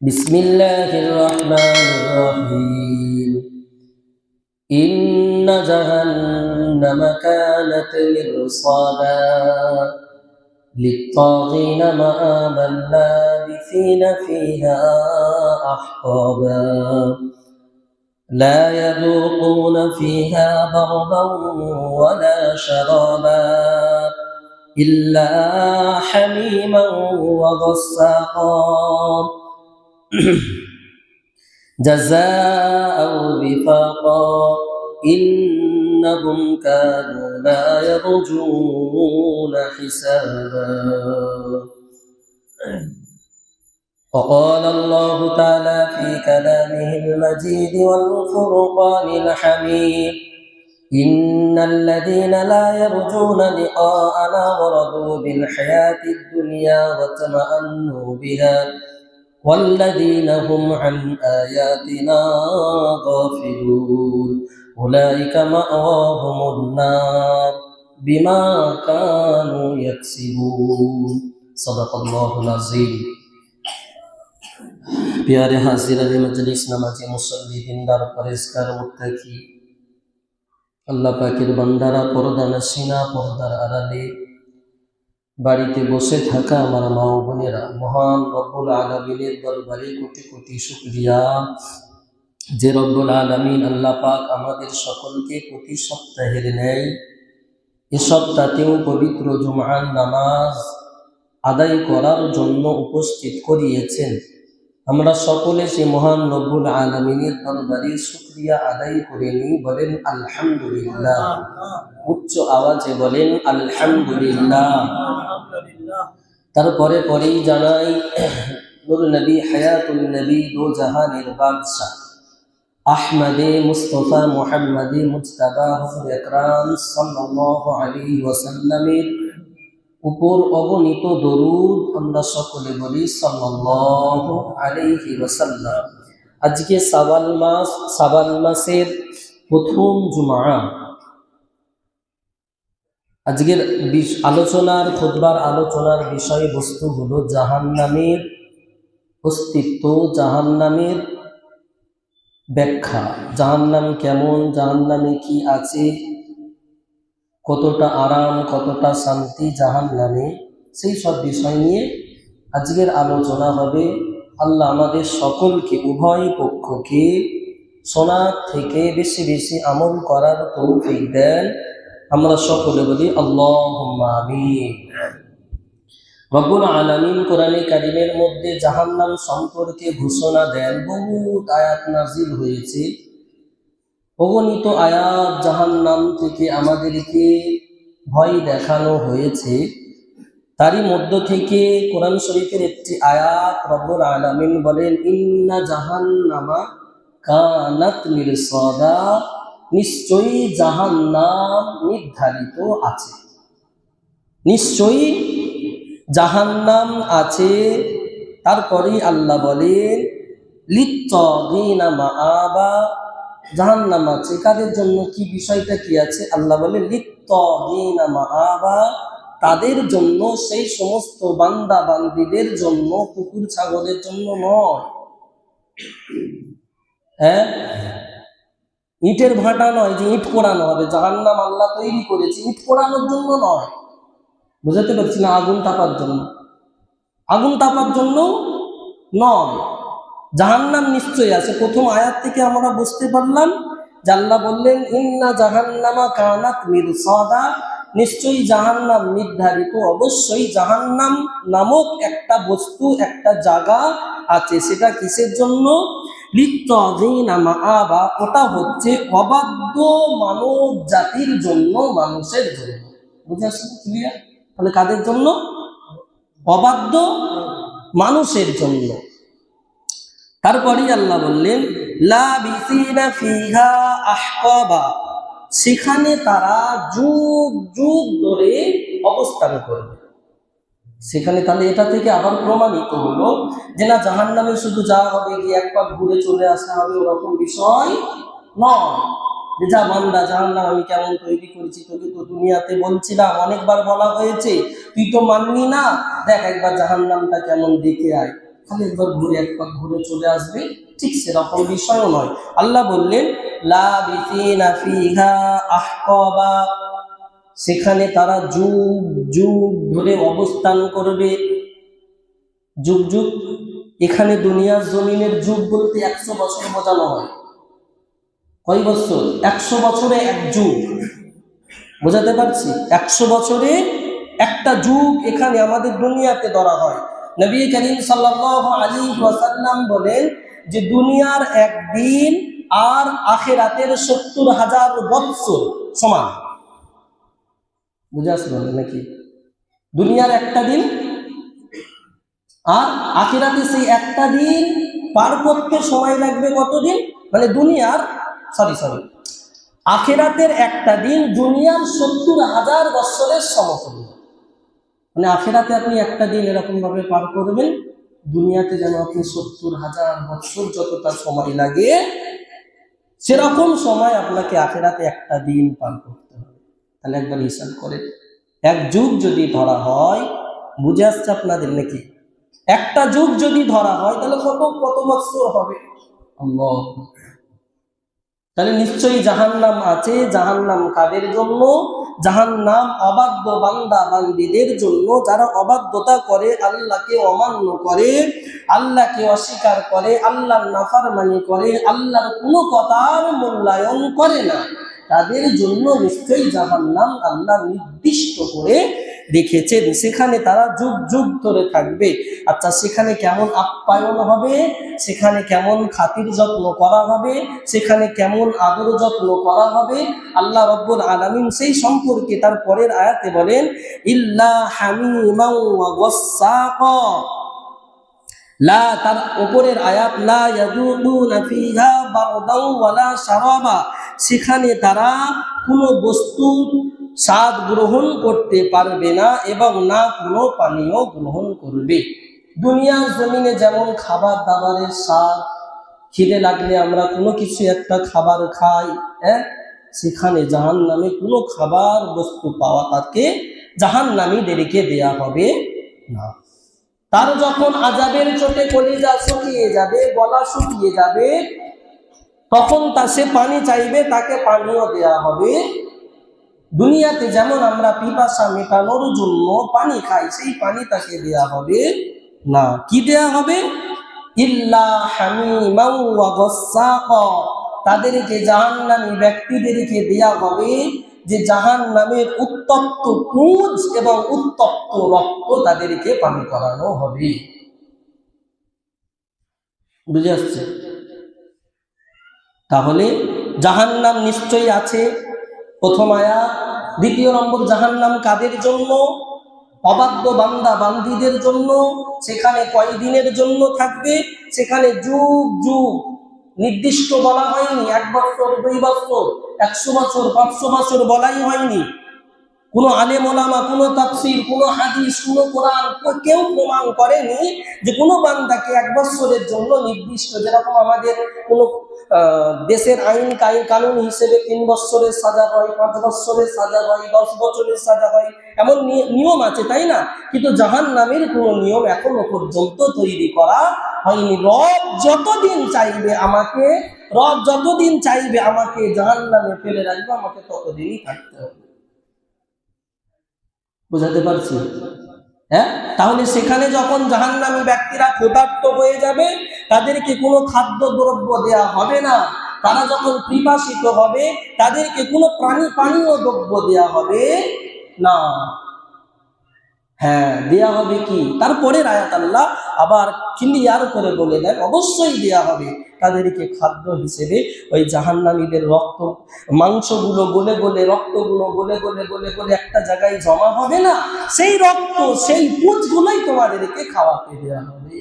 بسم الله الرحمن الرحيم إن جهنم كانت مرصادا للطاغين مآبا لابثين فيها أحقابا لا يذوقون فيها بردا ولا شرابا إلا حميما وغساقا جزاء وفاقا إنهم كانوا لا يرجون حسابا. وقال الله تعالى في كلامه المجيد والفرقان الحميد إن الذين لا يرجون لقاءنا ورضوا بالحياة الدنيا واطمأنوا بها والذين هم عن آياتنا غافلون أولئك مأواهم النار بما كانوا يكسبون صدق الله العظيم. प्यारे हाजिरान मजलिस नमाजी मुसल्ली दिनदार परहेजगार मुत्ताकी আল্লাহ পাকের বান্দারা, পর্দা নসিনা পর্দার আড়ালে বাড়িতে বসে থাকা আমার মা ও বোনেরা, মহান রব্বুল আলামিনের দরবারে কোটি কোটি শুকরিয়া যে রব্বুল আলামিন আল্লাহ পাক আমাদের সকলকে প্রতি সপ্তাহের ন্যায় এ সপ্তাহেও পবিত্র জুমআর নামাজ আদায় করার জন্য উপস্থিত করিয়েছেন। আমরা সকলে সে মহান রব্বুল আলামিনের দরবারে শুকরিয়া আদায় করে নিই। বলেন আলহামদুলিল্লাহ, উচ্চ আওয়াজে বলেন আলহামদুলিল্লাহ। তারপরে পরেই জানাই নূর নবী হায়াতুল নবী দো জাহানের বাদশা আহমদে মুস্তফা মুহাম্মদে মুজতাবা হুজুর আকরাম সাল্লাল্লাহু আলাইহি ওয়াসাল্লামের উপর অগণিত দরুদ আমরা সকলে বলি সাল্লাল্লাহু আলাইহি ওয়াসাল্লাম। আজকে শাবান মাসের প্রথম জুমআ। আজকের খুতবার আলোচনার বিষয়বস্তু হলো জাহান্নামের অস্তিত্ব, জাহান্নামের ব্যাখ্যা, জাহান্নাম কেমন, জাহান্নামে কি আছে, কতটা আরাম, কতটা শান্তি জাহান্নামে, সেই সব বিষয় নিয়ে আজকের আলোচনা হবে। আল্লাহ আমাদের সকলকে, উভয় পক্ষকে শোনার থেকে বেশি বেশি আমল করার তৌফিক দেন। আমরা সকলে বলি আল্লাহুম্মা আমিন। রব্বুল আলামিন কোরআনে কারীমের মধ্যে জাহান্নাম সম্পর্কে ঘোষণা দেন। বহুত আয়াত নাজিল হয়েছে, অগণিত আয়াত জাহান্নাম থেকে আমাদেরকে ভয় দেখানো হয়েছে। তারই মধ্য থেকে কোরআন শরীফের একটি আয়াত রব্বুল আলামিন বলেন ইন্না জাহান্নামা কানাত মিরসাদা, নিশ্চয়ই জাহান্নাম নির্ধারিত আছে, নিশ্চয়ই জাহান্নাম আছে। তারপরেই আল্লাহ বলেন লিত্তাগিনা মাআবা, জাহান্নাম আছে কাদের জন্য, কি বিষয়টা কি আছে? আল্লাহ বলে লিত্তাগিনা মাআবা, তাদের জন্য, সেই সমস্ত বান্দা বান্দীদের জন্য, কুকুর ছাগলের জন্য নয়। হ্যাঁ, ইটের ভাটা নয় যে ইট পোড়ানো হবে, জাহান্নাম আল্লাহ তৈরি করেছে ইট পোড়ানোর জন্য নয়। বুঝাতে পারছি না? আগুন তাপার জন্য, আগুন তাপার জন্য নয়। জাহান্নাম নিশ্চয়ই আছে। প্রথম আয়াত থেকে আমরা বুঝতে পারলাম যে আল্লাহ বললেন ইন্না জাহান্নামা কানাত মিরসাদা, নিশ্চয়ই জাহান্নাম নির্ধারিত, অবশ্যই জাহান্নাম নামক একটা বস্তু, একটা জায়গা আছে। সেটা কিসের জন্য? লিত্তাগিনা মাআবা, ওটা হচ্ছে অবাধ্য মানব জাতির জন্য, মানুষের জন্য। বুঝে আসছে? ক্লিয়ার? তাহলে কাদের জন্য? অবাধ্য মানুষের জন্য। তারপরেই আল্লাহ বললেন লাবিসিনা ফিহা আহকাবা, সেখানে তারা যুগ যুগ ধরে অবস্থান করবে সেখানে। তাহলে এটা থেকে আবার প্রমাণিত হলো যে না, জাহান্নামে শুধু যাওয়া হবে, গিয়ে এক পাক ঘুরে চলে আসা হবে, ওরকম বিষয় নয়। যে যা বান্দা, জাহান্নাম আমি কেমন তৈরি করেছি, তোকে তো দুনিয়াতে বলছিলাম, অনেকবার বলা হয়েছে, তুই তো মানলি না, দেখ একবার জাহান্নামটা কেমন দেখে আয়। খালি একবার ঘুরে চলে আসবে, ঠিক সেরকম বিষয়ও নয়। আল্লাহ বললেন লাবিসিনা ফিহা আহকাবা, সেখানে তারা যুগ যুগ ধরে অবস্থান করবে। যুগ যুগ, এখানে দুনিয়ার জমিনের যুগ বলতে 100 বছর বোঝানো হয়। কয় বছর? 100 বছরে এক যুগ, বোঝাতে পারছি? 100 বছরে একটা যুগ এখানে আমাদের দুনিয়াতে ধরা হয়। নবী করিম সাল্লাল্লাহু আলাইহি ওয়াসাল্লাম বলেন যে দুনিয়ার একদিন আর আখিরাতের 70,000 বছর সমান। বুঝে আসলো নাকি? দুনিয়ার একটা দিন আর আখিরাতে সেই একটা দিন পার করতে সময় লাগবে কতদিন? মানে দুনিয়ার সরি আখিরাতের একটা দিন দুনিয়ার 70,000 বছরের সমতুল্য। মানে আখিরাতে আপনি একটা দিন এরকম ভাবে পার করবেন, দুনিয়াতে যেন আপনি 70,000 বছর যতটা সময় লাগে সেরকম সময় আপনাকে আখিরাতে একটা দিন পার করতে হবে। তাহলে একবার হিসাব করেন, এক যুগ যদি ধরা হয়, বুঝে আসছে আপনাদের নাকি? একটা যুগ যদি ধরা হয় তাহলে কত বছর হবে? আল্লাহ। তাহলে নিশ্চয়ই জাহান্নাম আছে। জাহান্নাম কাদের জন্য? জাহান্নাম অবাধ্য বান্দা বান্দীদের জন্য, যারা অবাধ্যতা করে, আল্লাহকে অমান্য করে, আল্লাহকে অস্বীকার করে, আল্লাহর নাফরমানি করে, আল্লাহর কোনো কথার মূল্যায়ন করে না, তাদের জন্য নিশ্চয়ই জাহান্নাম আল্লাহ নির্দিষ্ট করে রেখেছেন। সেখানে তারা যুগ যুগ ধরে থাকবে। আচ্ছা, সেখানে কেমন আপ্যায়ন হবে, সেখানে কেমন খাতির যত্ন করা হবে, সেখানে কেমন আদর যত্ন করা হবে, আল্লাহ রাব্বুল আলামিন সেই সম্পর্কে তার পরের আয়াতে বলেন ইল্লা হামিমান ওয়া গাসসাকা। লা, তার উপরের আয়াত লা ইয়াযুকুনা ফিহা বারদাও ওয়ালা শারাবা, সেখানে তারা কোনো বস্তুর স্বাদ গ্রহণ করতে পারবে না এবং না কোনো পানীয় গ্রহণ করবে। দুনিয়ার জমিনে যেমন খাবার দাবারের স্বাদ, খিদে লাগলে আমরা কোনো কিছু একটা খাবার খাই, সেখানে জাহান্নামে কোনো খাবার বস্তু পাওয়া তাকে জাহান্নামীদেরকে দেয়া হবে না। তার যখন আযাবের চোটে কলিজা শুকিয়ে যাবে, গলা শুকিয়ে যাবে, তখন সে পানি চাইবে, তাকে পানিও দেয়া হবে। দুনিয়াতে যেমন আমরা পিপাসা মেটানোর জন্য পানি খাই, সেই পানি তাকে দেয়া হবে না। কি দেয়া হবে? ইল্লা হামিমান ওয়া গাসসাকা, তাদেরকে জাহান্নামী ব্যক্তিদেরকে দেয়া হবে যে জাহান্নামের উত্তপ্ত পুঁজ এবং উত্তপ্ত রক্ত তাদেরকে পান করানো হবে। বুঝে আসছে? তাহলে জাহান্নাম নিশ্চয়ই আছে, প্রথম আয়াত। দ্বিতীয় নম্বর, জাহান্নাম কাদের জন্য? অবাধ্য বান্দা বান্দীদের জন্য। সেখানে কয় দিনের জন্য থাকবে? সেখানে যুগ যুগ, নির্দিষ্ট বলা হয়নি 1 বছর 2 বছর 100 বছর 500 বছর বলাই হয়নি। কোনো আলেম ওলামা, কোনো তাফসীর, কোনো হাদিস, কোনো কোরআন কেউ প্রমাণ করেনি যে কোনো বান্দাকে 1 বছরের জন্য নির্দিষ্ট, যেরকম আমাদের কোনো দেশের আইন কানুন হিসেবে 3 বছরের সাজা হয়, 5 বছরের সাজা হয়, 10 বছরের সাজা হয়, এমন নিয়ম আছে, তাই না? কিন্তু জাহান্নামের কোনো নিয়ম এখনো পর্যন্ত তৈরি করা হয়নি। রব যতদিন চাইবে আমাকে জাহান্নামে ফেলে রাখবে, আমাকে ততদিনই থাকতে হবে। বুঝাতে পারছি? তাহলে সেখানে যখন জাহান্নামী ব্যক্তিরা ক্ষুধার্ত হয়ে যাবে, তাদেরকে কোনো খাদ্য দ্রব্য দেয়া হবে না। তারা যখন পিপাসিত হবে, তাদেরকে কোনো পানীয় দ্রব্য দেয়া হবে না। দেয়া হবে কি? তারপরে আয়াত আল্লাহ আবার ক্লিয়ার করে বলে দেন, অবশ্যই দেয়া হবে তাদেরকে খাদ্য হিসেবে ওই জাহান্নামীদের রক্ত, মাংসগুলো গলে গলে, রক্তগুলো গলে গলে গলে গলে একটা জায়গায় জমা হবে না, সেই রক্ত, সেই পুঁজগুলোই তোমাদেরকে খাওয়াতে দেয়া হবে।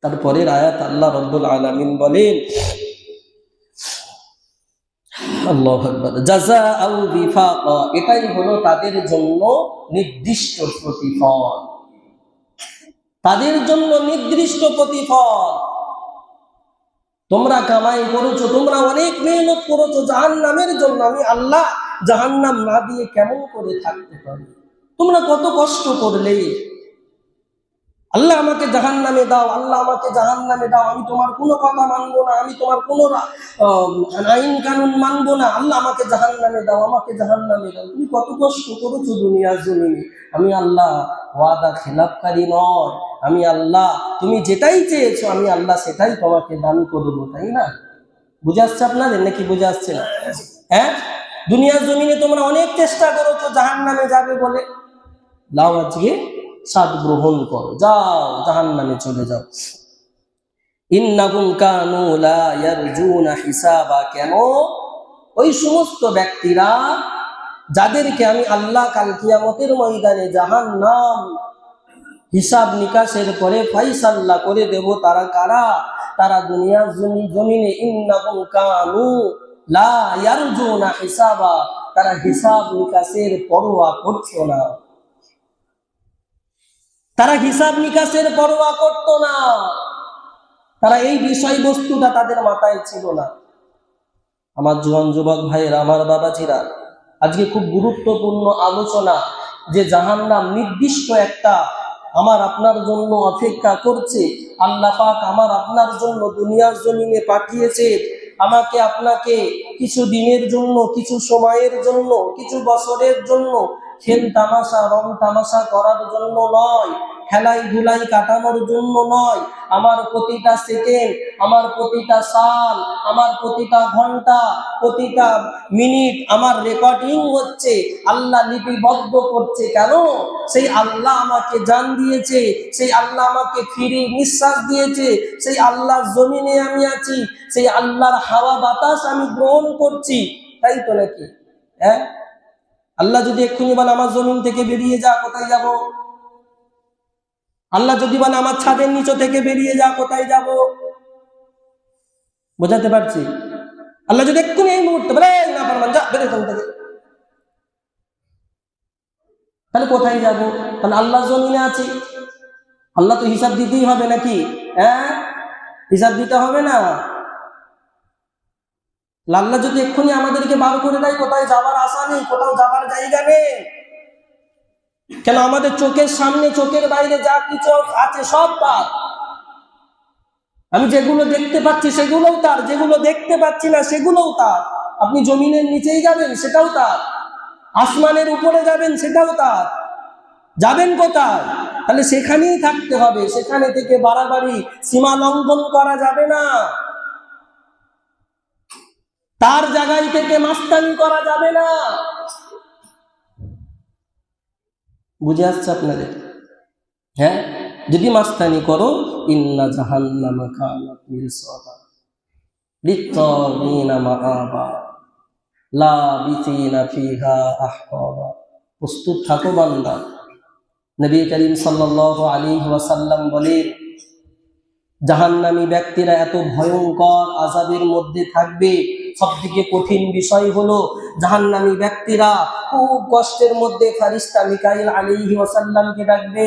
তারপরের আয়াত আল্লাহ রাব্বুল আলামিন বলেন আল্লাহু আকবার, জাযাআউ বিফাকা, এটাই হলো তাদের জন্য নির্দিষ্ট প্রতিফল। তাদের জন্য নির্দিষ্ট প্রতিফল। তোমরা কামাই করেছো, তোমরা অনেক মেহনত করেছো জাহান্নামের জন্য, আমি আল্লাহ জাহান্নাম না দিয়ে কেমন করে থাকতে পারি? তোমরা কত কষ্ট করলে, আমাকে জাহান্নামে দাও, আল্লাহ আমাকে জাহান্নামে দাও, আমি তোমার কোনো কথা মানবো না, আমি তোমার কোনো আইন কানুন মানবো না, আল্লাহ আমাকে জাহান্নামে দাও, আমাকে জাহান্নামে দাও। তুমি কত কষ্ট করেছো দুনিয়ার জমিনে। আমি আল্লাহ ওয়াদা খেলাপকারী নয়, আমি আল্লাহ তুমি যেটাই চেয়েছো আমি আল্লাহ সেটাই তোমাকে দান করবো, তাই না? বুঝে আসছে আপনাদের নাকি বুঝে আসছে না? হ্যাঁ, দুনিয়ার জমিনে তোমরা অনেক চেষ্টা করেছো জাহান্নামে যাবে বলে, লাও আজকে স্বাদ গ্রহণ করো, যাও জাহান্নামে চলে যাও। ইন্নাহুম কানু লা ইয়ারজুনা হিসাবা, কেন? ওই সমস্ত ব্যক্তিরা যাদেরকে আমি আল্লাহ কাল কিয়ামতের ময়দানে জাহান্নাম হিসাব নিকাশের পরে ফাইসাল্লা করে দেব, তারা কারা? তারা দুনিয়ার জমিনে ইন্নাহুম কানু লা ইয়ারজুনা হিসাবা, তারা হিসাব নিকাশের পরোয়া করতো না, তারা হিসাব নিকাশের পরোয়া করতো না, তারা এই বিষয়বস্তুটা তাদের মাথায় ছিল না। আমার জোয়ান যুবক ভাইয়েরা, আমার বাবাজিরা, আজকে খুব গুরুত্বপূর্ণ আলোচনা যে জাহান্নাম নির্দিষ্ট একটা আমার আপনার জন্য অপেক্ষা করছে। আল্লাহ পাক আমার আপনার জন্য দুনিয়ার জমিনে পাঠিয়েছে আমাকে আপনাকে কিছু দিনের জন্য, কিছু সময়ের জন্য, কিছু বছরের জন্য, খেল তামাশা রং তামাশা করার জন্য নয়, খেলাই ধুলাই কাটানোর জন্য নয়। আমার প্রতিটা সেকেন্ড, আমার প্রতিটা সাল, আমার প্রতিটা ঘন্টা, প্রতিটা মিনিট আমার রেকর্ডিং হচ্ছে, আল্লাহ লিপিবদ্ধ করছে। কেন? সেই আল্লাহ আমাকে জান দিয়েছে, সেই আল্লাহ আমাকে ফিরে নিঃশ্বাস দিয়েছে, সেই আল্লাহর জমিনে আমি আছি, সেই আল্লাহর হাওয়া বাতাস আমি গ্রহণ করছি, তাই তো নাকি? হ্যাঁ, আল্লাহ যদি এক্ষুনি বলে আমার জমিন থেকে বেরিয়ে যা, কোথায় যাব? আল্লাহ যদি বলে আমার ছাদের নিচে থেকে বেরিয়ে যা, কোথায় যাব? বোঝাতে পারছি? আল্লাহ যদি এক্ষুনি এই মুহূর্তে বলে না পারবেন যা বেরিয়ে যাও থেকে, তাহলে কোথায় যাব? তাহলে আল্লাহ জমিনে আছি, আল্লাহ তো হিসাব দিতেই হবে নাকি? হ্যাঁ, হিসাব দিতে হবে না? আল্লাহ যদি এক্ষুনি আমাদেরকে বার করে দেয়, কোথায় যাবার আশা নেই, কোথাও যাবার জায়গা নেই। কেন? আমাদের চোখের সামনে, চোখের বাইরে যা কিছু আছে সব তার। আমি যেগুলো দেখতে পাচ্ছি সেগুলোও তার, যেগুলো দেখতে পাচ্ছি না সেগুলোও তার। আপনি জমিনের নিচেই যাবেন সেটাও তার, আসমানের উপরে যাবেন সেটাও তার। যাবেন কোথায়? তাহলে সেখানেই থাকতে হবে, সেখানে থেকে বাড়াবাড়ি সীমা লঙ্ঘন করা যাবে না, তার জায়গায় থেকে মাস্তানি করা যাবে না। বুঝে আসছে আপনাদের? হ্যাঁ, যদি মাস্তানি করো, ইন্না জাহান্নামা কানাত মিরসাদা লিত্তাগিনা মাআবা লাবিসিনা ফিহা আহকাবা। প্রস্তুত থাকো বান্দা। নবী করিম সাল্লাল্লাহু আলাইহি ওয়াসাল্লাম বলেন, জাহান্নামী ব্যক্তিরা এত ভয়ঙ্কর আযাবের মধ্যে থাকবে। সবথেকে কঠিন বিষয় হলো জাহান্নামী ব্যক্তিরা খুব কষ্টের মধ্যে ফেরেশতা মিকাইল আলাইহি ওয়াসাল্লামকে ডাকবে,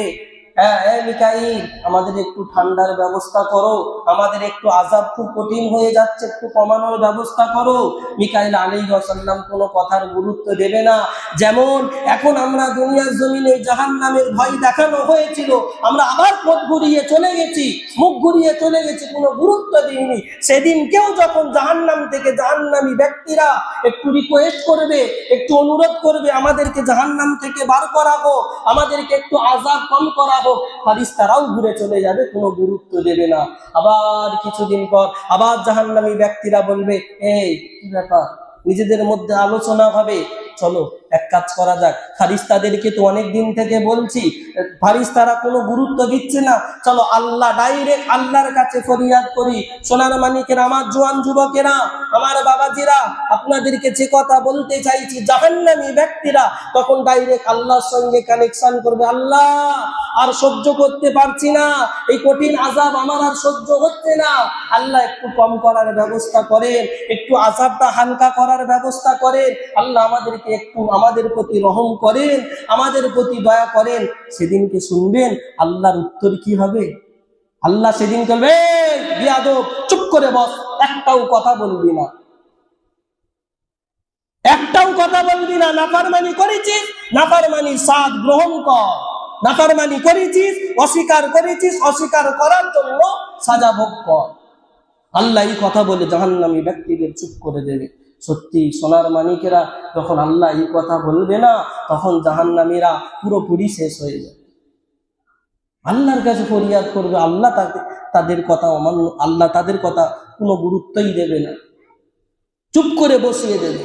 হ্যাঁ মিকাইল, আমাদের একটু ঠান্ডার ব্যবস্থা করো, আমাদের একটু আযাব খুব কঠিন হয়ে যাচ্ছে, একটু কমানোর ব্যবস্থা করো। মিকাইল আলাইহিস সালাম কোনো কথার গুরুত্ব দেবে না। যেমন এখন আমরা দুনিয়ার জমিনে জাহান্নামের ভয় দেখানো হয়েছিল, আমরা আবার পথ ঘুরিয়ে চলে গেছি, মুখ ঘুরিয়ে চলে গেছি, কোনো গুরুত্ব দিইনি। সেদিন কেউ যখন জাহান্নাম থেকে জাহান্নামী ব্যক্তিরা একটু রিকোয়েস্ট করবে, একটু অনুরোধ করবে, আমাদেরকে জাহান্নাম থেকে বার করা হোক, আমাদেরকে একটু আযাব কম করা হোক, ফেরেশতারাও ঘুরে চলে যাবে, কোনো গুরুত্ব দেবে না। আবার কিছুদিন পর আবার জাহান্নামী ব্যক্তিরা বলবে, এই কি ব্যাপার? নিজেদের মধ্যে আলোচনা হবে, চলো এক কাজ করা যাক, ফেরেশতাদেরকে তো অনেক দিন থেকে বলছি, ফেরেশতারা কোনো গুরুত্ব দিচ্ছে না, চলো আল্লাহ ডাইরেক্ট আল্লাহর কাছে ফরিয়াদ করি। সোনার মানিকেরা, আমার জোয়ান যুবকেরা, আমার বাবাজিরা, আপনাদেরকে যে কথা বলতে চাইছি, জাহান্নামী ব্যক্তিরা তখন ডাইরেক্ট আল্লাহর সঙ্গে কানেকশন করবে, আল্লাহ আর সহ্য করতে পারছি না, এই কঠিন আযাব আমার আর সহ্য হচ্ছে না, আল্লাহ একটু কম করার ব্যবস্থা করেন, একটু আযাবটা হালকা করার ব্যবস্থা করেন, আল্লাহ আমাদেরকে একটু আমাদের প্রতি রহম করেন, আমাদের প্রতি দয়া করেন। সেদিনকে শুনবেন আল্লাহর উত্তর কি হবে? আল্লাহ সেদিন বলবে, বিয়াদব চুপ করে বস, একটাও কথা বলবি না, একটাও কথা বলবি না, নাফরমানি করেছিস, নাফরমানি স্বাদ গ্রহণ কর। নাফরমানি করেছিস, অস্বীকার করেছিস, অস্বীকার করার জন্য সাজা ভোগ কর। আল্লাহ এই কথা বলে জাহান্নামী ব্যক্তিদের চুপ করে দেবে। সত্যি সোনার মানিকেরা, যখন আল্লাহ এই কথা বলবে না, তখন জাহান্নামীরা পুরোপুরি শেষ হয়ে যাবে। আল্লাহর কাছে ফরিয়াদ করবে, আল্লাহ তাদের কথা অমান্য, আল্লাহ তাদের কথা কোনো গুরুত্বই দেবে না, চুপ করে বসিয়ে দেবে।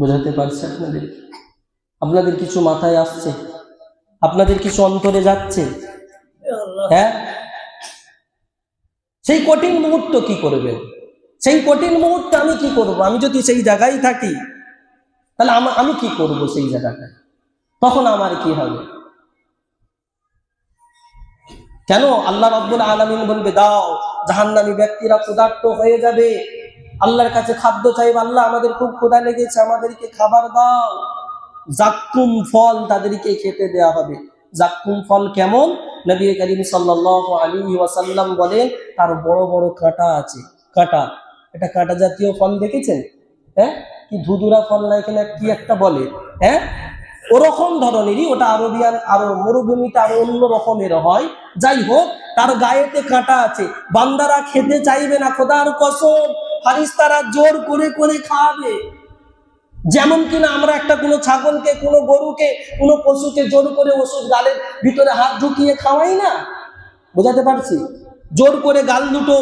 বোঝাতে পারছে আপনাদের? আপনাদের কিছু মাথায় আসছে? আপনাদের কিছু অন্তরে যাচ্ছে? হ্যাঁ, সেই কঠিন মুহূর্ত কি করবেন? সেই কঠিন মুহূর্তে আমি কি করব? আমি যদি সেই জায়গায় থাকি, তাহলে আমি কি করব সেই জায়গাটায়? তখন আমার কি হবে? কেন আল্লাহ রাব্বুল আলামিন বলবে দাও, জাহান্নামী ব্যক্তিরা ক্ষুধার্ত হয়ে যাবে, আল্লাহর কাছে খাদ্য চাইবে, আল্লাহ আমাদের খুব ক্ষুধা লেগেছে, আমাদেরকে খাবার দাও। জাক্কুম ফল তাদেরকে খেতে দেয়া হবে। জাক্কুম ফল কেমন? নবী করিম সাল্লাল্লাহু আলাইহি ওয়াসাল্লাম বলেন, তার বড় বড় কাঁটা আছে। কাঁটা, এটা কাঁটা জাতীয় ফল দেখেছেন? হ্যাঁ, কি ধুধুরা ফল না, এখানে কি একটা বলে, হ্যাঁ, ওরকম ধরনেরই, ওটা আরবিয়ান, আরো মরুভূমিটা আরো অন্য রকমের হয়। যাই হোক, তার গায়েতে কাঁটা আছে। বান্দারা খেতে চাইবে না, খোদার কসম, ফারিস্তারা জোর করে করে খাওয়াবে। যেমন কিনা আমরা একটা কোনো ছাগলকে, কোনো গরুকে, কোনো পশুকে জোর করে ওষুধ গালের ভিতরে হাত ঢুকিয়ে খাওয়াই না। বোঝাতে পারছি? জোর করে গাল দুটো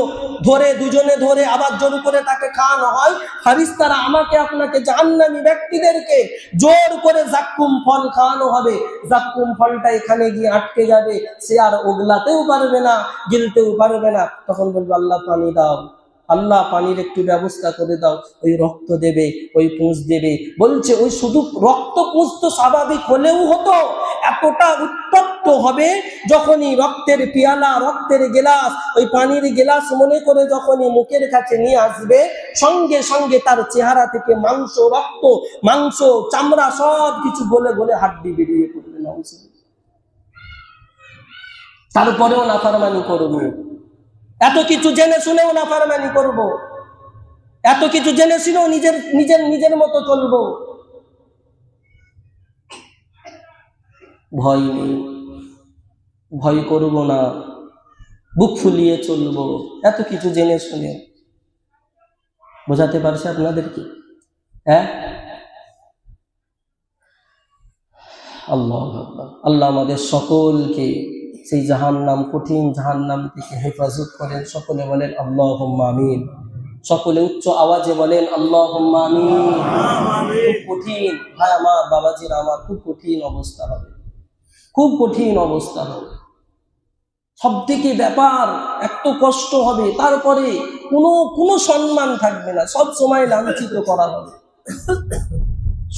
ধরে, দুজনে ধরে আবার জোর করে তাকে খাওয়ানো হয়। ফারিস্তারা আমাকে আপনাকে জাহান্নামী ব্যক্তিদেরকে জোর করে জাক্কুম ফল খাওয়ানো হবে। জাক্কুম ফলটা এখানে গিয়ে আটকে যাবে, সে আর ওগলাতেও পারবে না, গিলতেও পারবে না। তখন বলবে আল্লাহ পানি দাও, আল্লাহ পানির একটু ব্যবস্থা করে দাও। ওই রক্ত দেবে, ওই পুঁজ দেবে। বলছে ওই শুধু রক্ত পুঁজ তো স্বাভাবিক হলেও হতো, এতটা উত্তপ্ত হবে যখনই রক্তের পিয়ালা, রক্তের গেলাস, ওই পানির গেলাস মনে করে যখনই মুখের কাছে নিয়ে আসবে, সঙ্গে সঙ্গে তার চেহারা থেকে মাংস, রক্ত, মাংস, চামড়া সব কিছু গলে গলে হাড্ডি বেরিয়ে পড়বে। তারপরেও নাফরমানি করবো, এত কিছু জেনে শুনেও নাফরমানি করব, এত কিছু জেনে শুনেও নিজের নিজের নিজের মতো চলবো। ভয় নেই, ভয় করব না, বুক ফুলিয়ে চলবো, এত কিছু জেনে শুনে। বোঝাতে পারছে আপনাদেরকে? হ্যাঁ, আল্লাহ আল্লাহ আমাদের সকলকে সেই জাহান্নাম, কঠিন জাহান্নাম থেকে হেফাজত করেন। সকলে বলেন আল্লাহুম্মা আমিন। সকলে উচ্চ আওয়াজে বলেন আল্লাহুম্মা আমিন। খুব কঠিন ভাই আমার, বাবাজিরা আমার, খুব কঠিন অবস্থা হবে, খুব কঠিন অবস্থা হবে। সব থেকে ব্যাপার, এত কষ্ট হবে, তারপরে কোনো সম্মান থাকবে না, সব সময় লাঞ্ছিত করা হবে,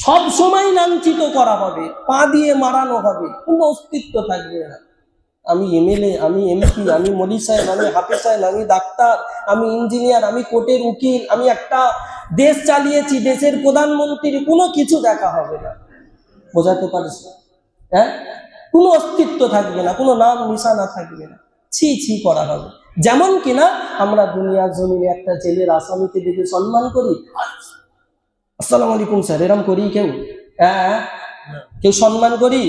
সব সময় লাঞ্ছিত করা হবে, পা দিয়ে মারানো হবে, কোনো অস্তিত্ব থাকবে না। আমি এমএলএ, আমি এমপি, আমি মলি সাহেব, আমি হাফেজ সাহেব, আমি ডাক্তার, আমি ইঞ্জিনিয়ার, আমি কোর্টের উকিল, আমি একটা দেশ চালিয়েছি, দেশের প্রধানমন্ত্রী, কোনো কিছু দেখা হবে না। বোঝাতে পারছি? হ্যাঁ, কোনো অস্তিত্ব থাকবে না, কোনো নাম নিশানা থাকবে না, ছি ছি করা হবে। যেমন কিনা আমরা দুনিয়ার জমিনে একটা জেলের আসামিকে দেখে সম্মান করি, আসসালামু আলাইকুম স্যার, এরম করি কেউ? হ্যাঁ, কেউ সম্মান করি?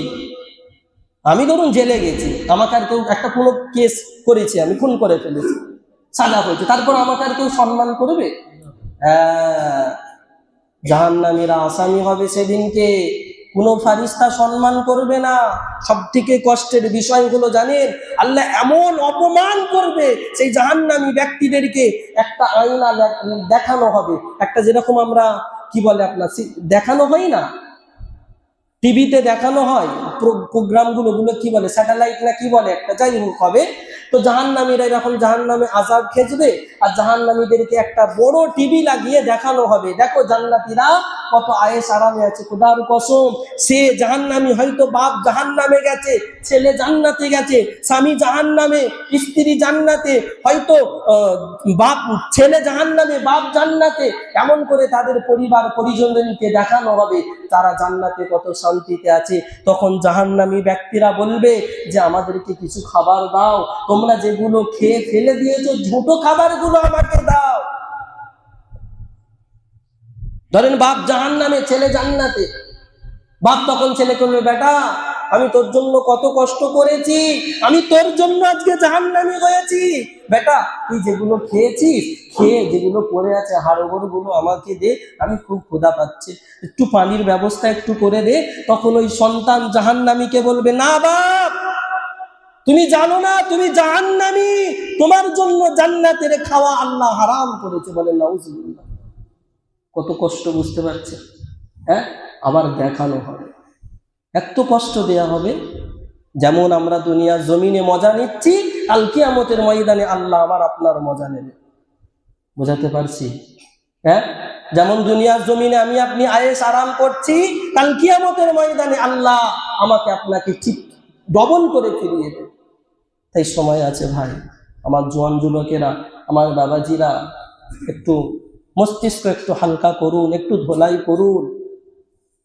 আমি ধরুন জেলে গেছি, আমাকে আর কেউ, একটা কোনো কেস করেছি, আমি খুন করে ফেলেছি, সাজা হয়েছে, তারপর আমাকে আর কেউ সম্মান করবে? হ্যাঁ, জাহান্নামীরা আসামি হবে সেদিনকে, কোনো ফারিস্তা সম্মান করবে না। সব থেকে কষ্টের বিষয় হলো জানেন, আল্লাহ এমন অপমান করবে সেই জাহান্নামী ব্যক্তিদেরকে, একটা আয়না দেখানো হবে, একটা যেরকম আমরা কি বলে আপনার দেখানো হয় না, টিভিতে দেখানো হয় প্রোগ্রামগুলো, কি বলে, স্যাটেলাইট না কি বলে একটা, যাই হোক হবে। তো জাহান্নামীরা এরকম জাহান্নামে আযাব খেজবে, আর জাহান্নামীদেরকে একটা বড় টিভি লাগিয়ে দেখানো হবে, দেখো জান্নাতীরা কত আয়েশ আরামে আছে। খোদার কসম, সে জাহান্নামী, হয়তো বাপ জাহান্নামে গেছে, ছেলে জান্নাতে গেছে, স্বামী জাহান্নামে, স্ত্রী জান্নাতে, হয়তো বাপ, ছেলে জাহান্নামে, বাপ জান্নাতে, এমন করে তাদের পরিবার পরিজনকে দেখানো হবে তারা জান্নাতে কত শান্তিতে আছে। তখন জাহান্নামী ব্যক্তিরা বলবে যে আমাদেরকে কিছু খাবার দাও, তোমরা যেগুলো খেয়ে ফেলে দিয়েছো ঝুটো খাবারগুলো আমাকে দাও। ধরেন বাপ জাহান্নামে, ছেলে জান্নাতে, বাপ তখন ছেলে করবে, বেটা আমি তোর জন্য কত কষ্ট করেছি, আমি তোর জন্য আজকে জাহান্নামী হয়েছি। বেটা তুই যেগুলো খেয়েছিস, খেয়ে যেগুলো পড়ে আছে হাড়গোড় গুলো আমাকে দে, আমি খুব ক্ষুধা পাচ্ছে, একটু পানির ব্যবস্থা একটু করে দে। তখন ওই সন্তান জাহান্নামীকে বলবে, না বাপ, তুমি জানো না তুমি জাহান্নামী, তোমার জন্য জান্নাতের খাওয়া আল্লাহ হারাম করেছে। বলেন নাউজুবিল্লাহ। কত কষ্ট বুঝতে পারছে? হ্যাঁ, আবার দেখানো হবে, এত কষ্ট দেয়া হবে। যেমন আমরা দুনিয়ার জমিনে মজা নিচ্ছি, কাল কিয়ামতের ময়দানে আল্লাহ আমার আপনার মজা নেবে। বুঝাতে পারছি? হ্যাঁ, যেমন দুনিয়ার জমিনে আমি আপনি আয়েশ আরাম করছি, কাল কিয়ামতের ময়দানে আল্লাহ আমাকে আপনাকে ঠিক ডবল করে ফিরিয়ে দেবে। তাই সময় আছে ভাই, আমার জোয়ান যুবকেরা, আমার বাবাজিরা, একটু মস্তিষ্ক একটু হালকা করুন, একটু ধোলাই করুন,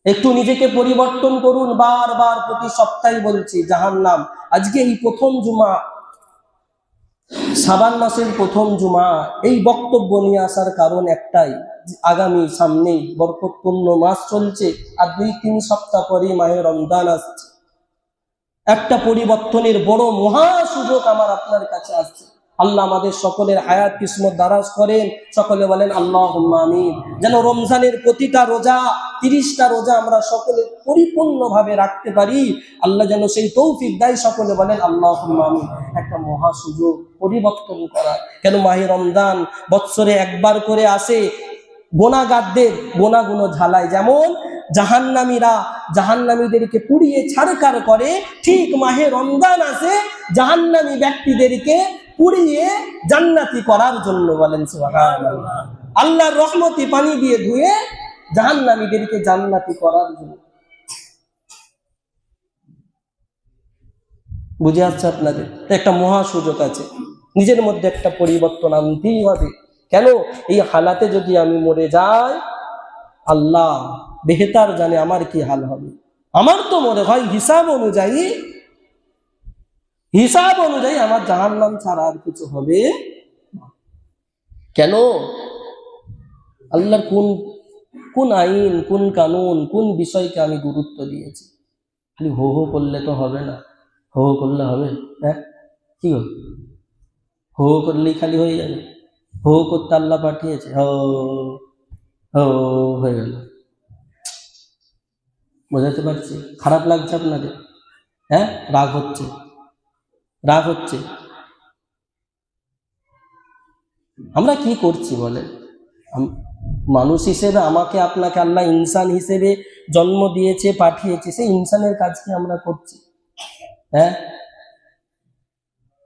একটু নিজেকে পরিবর্তন করুন। বারবার প্রতি সপ্তাহে বলছি, জাহান্নাম। আজকে এই প্রথম জুমা, শাবান মাসের প্রথম জুমা, এই বক্তব্য নিয়ে আসার কারণ একটাই, আগামী সামনেই বরকতপূর্ণ মাস চলছে, আর 2-3 সপ্তাহ পরেই মাহে রমজান আসছে। একটা পরিবর্তনের বড় মহা সুযোগ আমার আপনার কাছে আসছে। আল্লাহ আমাদের সকলের হায়াত কিসমত দারাজ করেন। সকলে বলেন আল্লাহুম্মা আমিন। যেন রমজানের প্রতিটা রোজা, 30টা রোজা আমরা সকলে পরিপূর্ণভাবে রাখতে পারি। আল্লাহ যেন সেই তৌফিক দেয়। সকলে বলেন আল্লাহুম্মা আমিন। একটা মহা সুযোগ পরিবর্তন করা। কেন মাহে রমজান বৎসরে একবার করে আসে, গোনাগারদের গোনাগুলো ঝালায়। যেমন জাহান্নামীদেরকে পুড়িয়ে ছাড়কার করে, ঠিক মাহে রমজান আসে জাহান্নামী ব্যক্তিদেরকে পুড়িয়ে জান্নাতি করার জন্য। বলেন সুবহানাল্লাহ। আল্লাহর রহমতি পানি দিয়ে ধুয়ে জাহান্নামীদেরকে জান্নাতি করার জন্য। বুঝে আসছে আপনাদের? একটা মহা সুযোগ আছে, নিজের মধ্যে একটা পরিবর্তন আনতেই হবে। কেন এই হালাতে যদি আমি মরে যাই, আল্লাহ বেহতার জানে আমার কি হাল হবে। আমার তো মনে হয় হিসাব অনুযায়ী আমার জাহান্নাম ছাড়া আর কিছু হবে। কেন আল্লাহর কোন আইন, কোন কানুন, কোন বিষয়কে আমি গুরুত্ব দিয়েছি? খালি হো হো করলে তো হবে না। হো হো করলে হবে? হ্যাঁ, কি হো হো করলেই খালি হয়ে যাবে? হো করতে আল্লাহ পাঠিয়েছে, হো হো হয়ে গেল। বোঝাতে পারছি? খারাপ লাগছে আপনাদের? হ্যাঁ, রাগ হচ্ছে? আমরা কি করছি বলেন? মানুষ হিসেবে আমাকে আপনাকে আল্লাহ ইনসান হিসেবে জন্ম দিয়েছে, পাঠিয়েছে, সেই ইনসানের কাজ কি আমরা করছি? হ্যাঁ,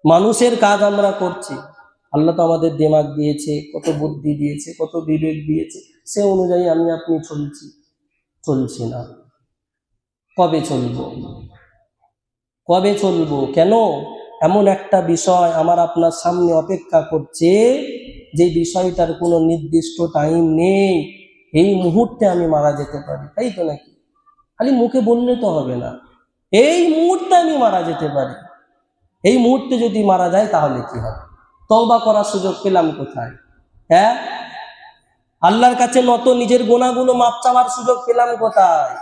মানুষের কাজ আমরা করছি। আল্লাহ তো আমাদের দিমাগ দিয়েছে, কত বুদ্ধি দিয়েছে, কত বিবেক দিয়েছে, সে অনুযায়ী আমি আপনি চলছি না। কবে চলবো? কেন? এমন একটা বিষয় আমার আপনার সামনে অপেক্ষা করছে, যে বিষয়টার কোনো নির্দিষ্ট টাইম নেই। এই মুহূর্তে আমি মারা যেতে পারি, তাই তো নাকি? খালি মুখে বললে তো হবে না, এই মুহূর্তে আমি মারা যেতে পারি। এই মুহূর্তে যদি মারা যায় তাহলে কি হবে? তওবা করার সুযোগ পেলাম কোথায়? হ্যাঁ, আল্লাহর কাছে নত নিজের গুনাহগুলো মাপ চাওয়ার সুযোগ পেলাম কোথায়?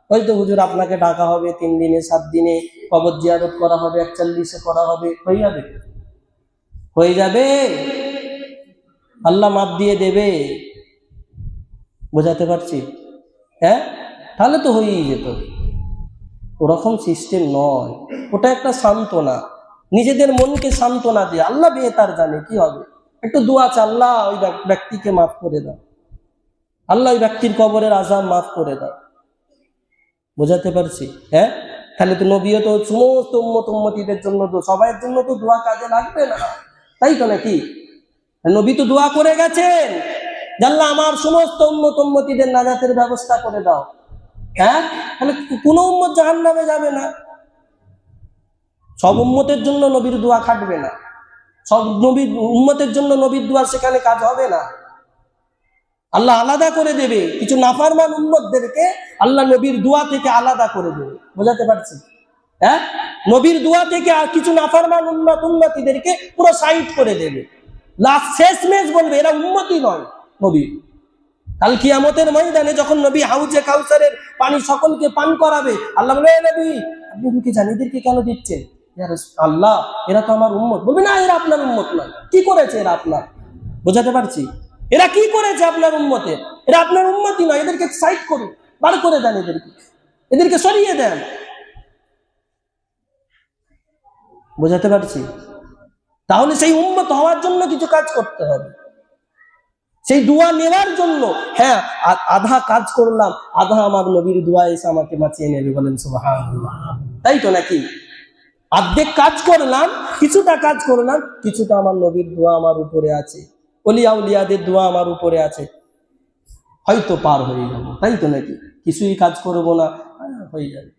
হয়তো হুজুর আপনাকে ডাকা হবে 3 দিনে, 7 দিনে, কবর জিয়ারত করা হবে, 41-এ করা হবে, হয়ে যাবে। আল্লাহ মাপ দিয়ে দেবে। বোঝাতে পারছি? হ্যাঁ, তাহলে তো হয়েই যেত। ওরকম সিস্টেম নয়, ওটা একটা সান্ত্বনা, নিজেদের মনকে সান্ত্বনা দিয়ে। আল্লাহ বেহতার জানে কি হবে। একটু দোয়া আছে, আল্লাহ ওই ব্যক্তিকে মাফ করে দাও, আল্লাহ ওই ব্যক্তির কবরের আযাব মাফ করে দাও। বোঝাতে পারছি? হ্যাঁ, তাহলে তো নবীও তো সমস্ত উম্মতীদের জন্য, তো সবাইয়ের জন্য তো দোয়া কাজে লাগবে না, তাই তো নাকি? নবী তো দোয়া করে গেছেন, আল্লাহ আমার সমস্ত উম্মতীদের নাজাতের ব্যবস্থা করে দাও। হ্যাঁ, তাহলে কোনো উম্মত জাহান্নামে যাবে না। সব উম্মতের জন্য নবীর দোয়া খাটবে না, সব নবীর উম্মতের জন্য নবীর দোয়া সেখানে কাজ হবে না। আল্লাহ আলাদা করে দেবে, কিছু নাফরমান উম্মতদেরকে আল্লাহ নবীর দোয়া থেকে আলাদা করে দেবে। বোঝাতে পারছি? হ্যাঁ, নবীর দোয়া থেকে আর কিছু নাফরমান উম্মতীদেরকে পুরো সাইড করে দেবে। লাস্ট শেষমেশ বলবে এরা উম্মতই নয় নবী। কাল কিয়ামতের ময়দানে যখন নবী হাউজে কাউসারের পানি সকলকে পান করাবে, আল্লাহ বলে, নবী আপনি রুখে যান, এদেরকে কেন দিচ্ছেন? ইয়া আল্লাহ, এরা তো আমার উম্মত। বলবে না, এরা আপনার উম্মত নয়। কি করেছে এরা আপনার? বোঝাতে পারছি? এরা কি করেছে আপনার উম্মতের? এরা আপনার উম্মতই নয়। এদেরকে সাইড করুন, বার করে দেন, এদেরকে সরিয়ে দেন। বোঝাতে পারছি? তাহলে সেই উম্মত হওয়ার জন্য কিছু কাজ করতে হবে, সেই দোয়া নেওয়ার জন্য। হ্যাঁ, আধা কাজ করলাম, আধা আমার নবীর দোয়া এসে আমাকে বাঁচিয়ে নেবে, বলেন সুবহানাল্লাহ। তাই তো নাকি? অর্ধেক কাজ করলাম, কিছুটা কাজ করলাম, কিছুটা আমার নবীর দোয়া আমার উপরে আছে, ওলিয়া উলিয়াদের দোয়া আমার উপরে আছে, হয়তো পার হয়ে যাবো। তাই তো নাকি? কিছুই কাজ করবো না, হয়ে যাবে।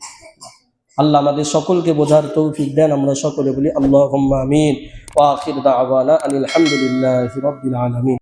আল্লাহ আমাদের সকলকে বোঝার তৌফিক দেন। আমরা সকলে বলি আল্লাহুম্মা আমিন। ওয়া আখির দাওয়ানা আনিল হামদুলিল্লাহি রাব্বিল আলামিন।